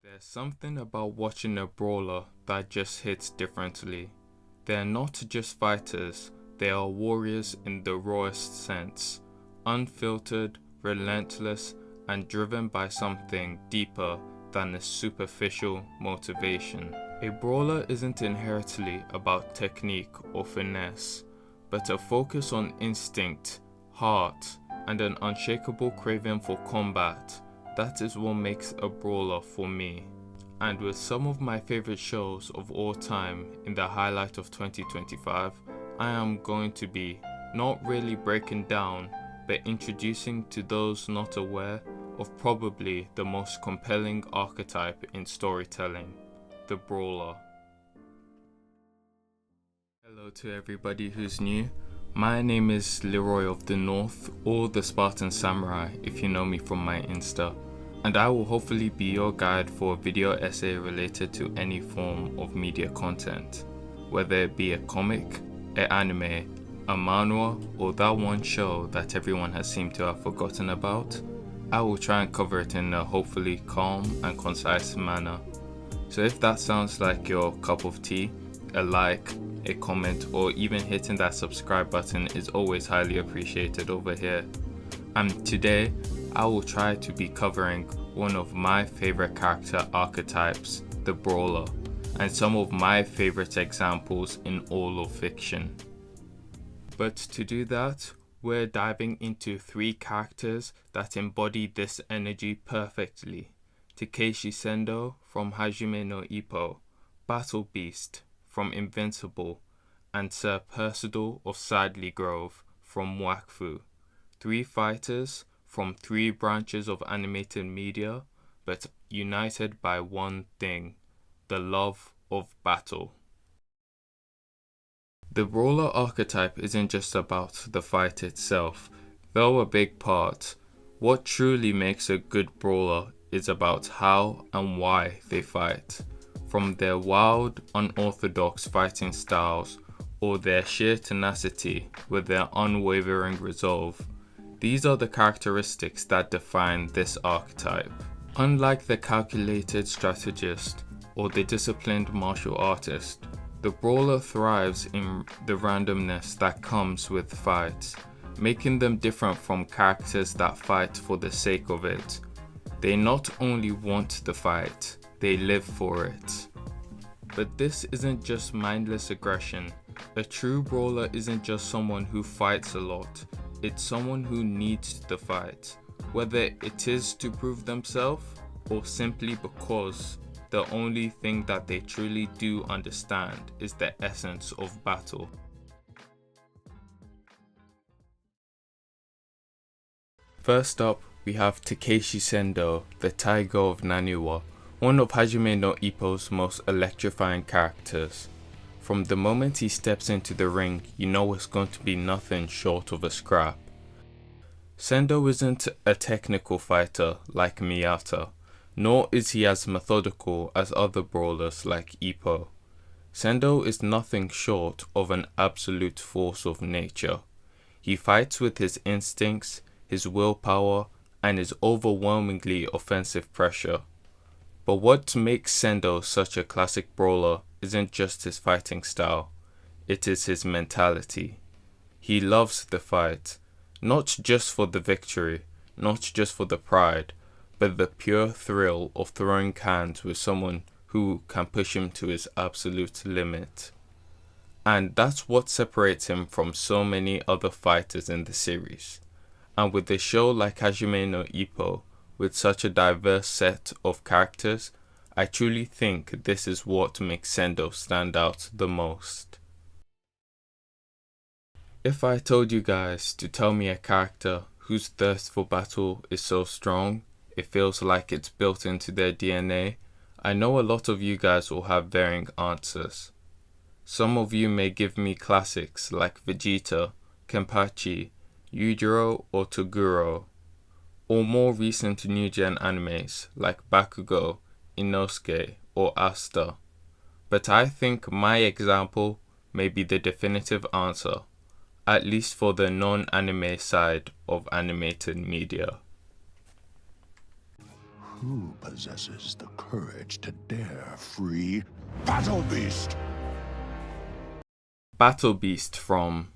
There's something about watching a brawler that just hits differently. They're not just fighters, they are warriors in the rawest sense, unfiltered, relentless, and driven by something deeper than a superficial motivation. A brawler isn't inherently about technique or finesse, but a focus on instinct, heart, and an unshakable craving for combat. That is what makes a brawler for me. And with some of my favorite shows of all time in the highlight of 2025, I am going to be not really breaking down, but introducing to those not aware of probably the most compelling archetype in storytelling, the brawler. Hello to everybody who's new. My name is LeroyOfTheNorth, or the Spartan Samurai if you know me from my Insta, and I will hopefully be your guide for a video essay related to any form of media content, whether it be a comic, an anime, a manhwa, or that one show that everyone has seemed to have forgotten about. I will try and cover it in a hopefully calm and concise manner. So if that sounds like your cup of tea, a like, a comment, or even hitting that subscribe button is always highly appreciated over here. And today, I will try to be covering one of my favorite character archetypes, the brawler, and some of my favorite examples in all of fiction. But to do that, we're diving into 3 characters that embody this energy perfectly. Takeshi Sendo from Hajimenoippo, BattleBeast from Invincible, and Sir Percidal of Sadly Grove from Wakfu. 3 fighters from 3 branches of animated media, but united by one thing, the love of battle. The brawler archetype isn't just about the fight itself, though a big part. What truly makes a good brawler is about how and why they fight. From their wild, unorthodox fighting styles, or their sheer tenacity with their unwavering resolve. These are the characteristics that define this archetype. Unlike the calculated strategist or the disciplined martial artist, the brawler thrives in the randomness that comes with fights, making them different from characters that fight for the sake of it. They not only want the fight, they live for it. But this isn't just mindless aggression. A true brawler isn't just someone who fights a lot, it's someone who needs the fight, whether it is to prove themselves or simply because the only thing that they truly do understand is the essence of battle. First up, we have Takeshi Sendo, the Tiger of Naniwa, one of Hajime no Ippo's most electrifying characters. From the moment he steps into the ring, you know it's going to be nothing short of a scrap. Sendo isn't a technical fighter like Miyata, nor is he as methodical as other brawlers like Ippo. Sendo is nothing short of an absolute force of nature. He fights with his instincts, his willpower, and his overwhelmingly offensive pressure. But what makes Sendo such a classic brawler isn't just his fighting style, it is his mentality. He loves the fight, not just for the victory, not just for the pride, but the pure thrill of throwing hands with someone who can push him to his absolute limit. And that's what separates him from so many other fighters in the series. And with a show like Hajime no Ippo, with such a diverse set of characters, I truly think this is what makes Sendo stand out the most. If I told you guys to tell me a character whose thirst for battle is so strong, it feels like it's built into their DNA, I know a lot of you guys will have varying answers. Some of you may give me classics like Vegeta, Kenpachi, Yujiro or Toguro, or more recent new-gen animes like Bakugo, Inosuke, or Asta. But I think my example may be the definitive answer, at least for the non-anime side of animated media. Who possesses the courage to dare free BattleBeast? BattleBeast from...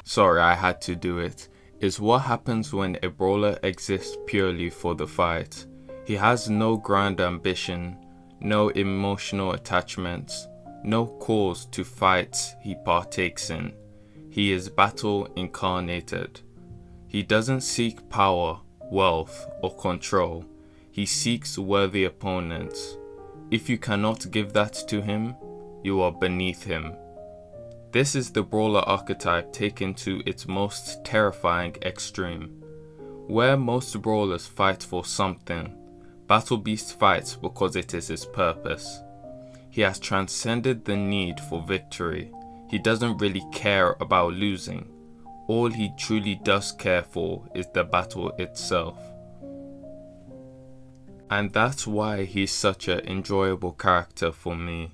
Sorry, I had to do it. Is what happens when a brawler exists purely for the fight. He has no grand ambition, no emotional attachments, no cause to fights he partakes in. He is battle incarnated. He doesn't seek power, wealth, or control. He seeks worthy opponents. If you cannot give that to him, you are beneath him. This is the brawler archetype taken to its most terrifying extreme. Where most brawlers fight for something, BattleBeast fights because it is his purpose. He has transcended the need for victory. He doesn't really care about losing. All he truly does care for is the battle itself. And that's why he's such an enjoyable character for me.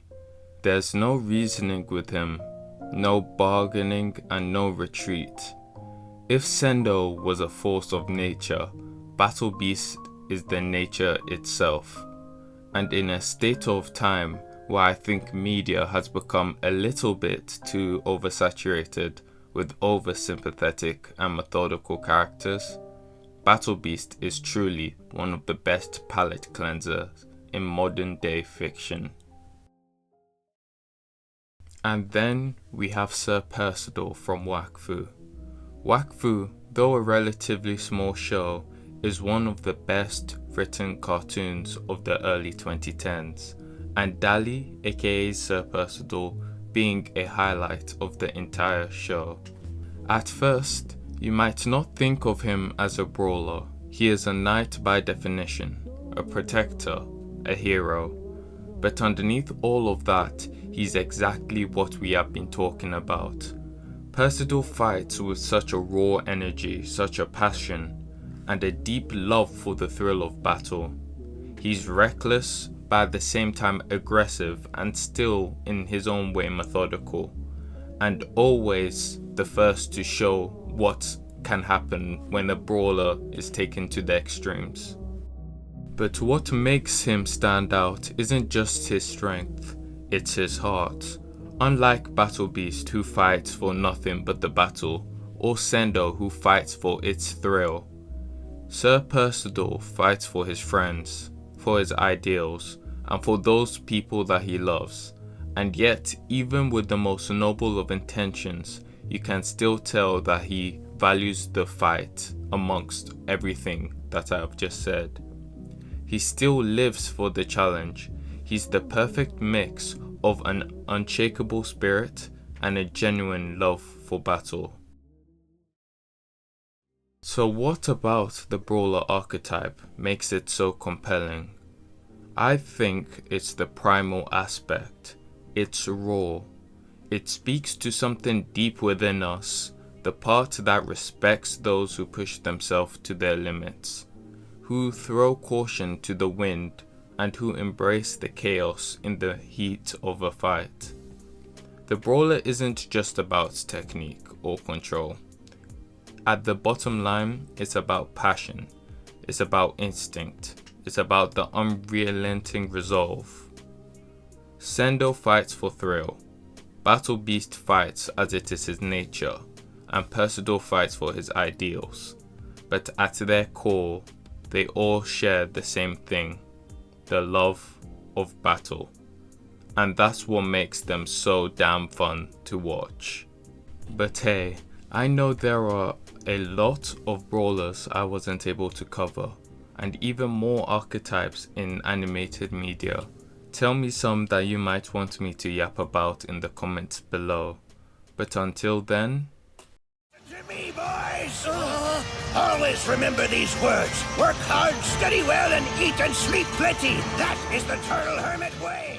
There's no reasoning with him, no bargaining and no retreat. If Sendo was a force of nature, BattleBeast is the nature itself. And in a state of time where I think media has become a little bit too oversaturated with oversympathetic and methodical characters, BattleBeast is truly one of the best palate cleansers in modern day fiction. And then we have Sir Percidal from Wakfu. Wakfu, though a relatively small show, is one of the best written cartoons of the early 2010s, and Dally, aka Sir Percidal, being a highlight of the entire show. At first, you might not think of him as a brawler. He is a knight by definition, a protector, a hero. But underneath all of that, he's exactly what we have been talking about. Percidal fights with such a raw energy, such a passion, and a deep love for the thrill of battle. He's reckless, but at the same time aggressive and still in his own way methodical, and always the first to show what can happen when a brawler is taken to the extremes. But what makes him stand out isn't just his strength, it's his heart. Unlike BattleBeast, who fights for nothing but the battle, or Sendo, who fights for its thrill, Sir Percidal fights for his friends, for his ideals, and for those people that he loves. And yet, even with the most noble of intentions, you can still tell that he values the fight amongst everything that I have just said. He still lives for the challenge. He's the perfect mix of an unshakable spirit and a genuine love for battle. So what about the brawler archetype makes it so compelling? I think it's the primal aspect. It's raw. It speaks to something deep within us, the part that respects those who push themselves to their limits, who throw caution to the wind, and who embrace the chaos in the heat of a fight. The brawler isn't just about technique or control. At the bottom line, it's about passion, it's about instinct, it's about the unrelenting resolve. Sendo fights for thrill, BattleBeast fights as it is his nature, and Percidal fights for his ideals. But at their core, they all share the same thing, the love of battle. And that's what makes them so damn fun to watch. But hey, I know there are a lot of brawlers I wasn't able to cover, and even more archetypes in animated media. Tell me some that you might want me to yap about in the comments below. But until then... To me, boys! Always remember these words. Work hard, study well, and eat and sleep plenty. That is the Turtle Hermit way.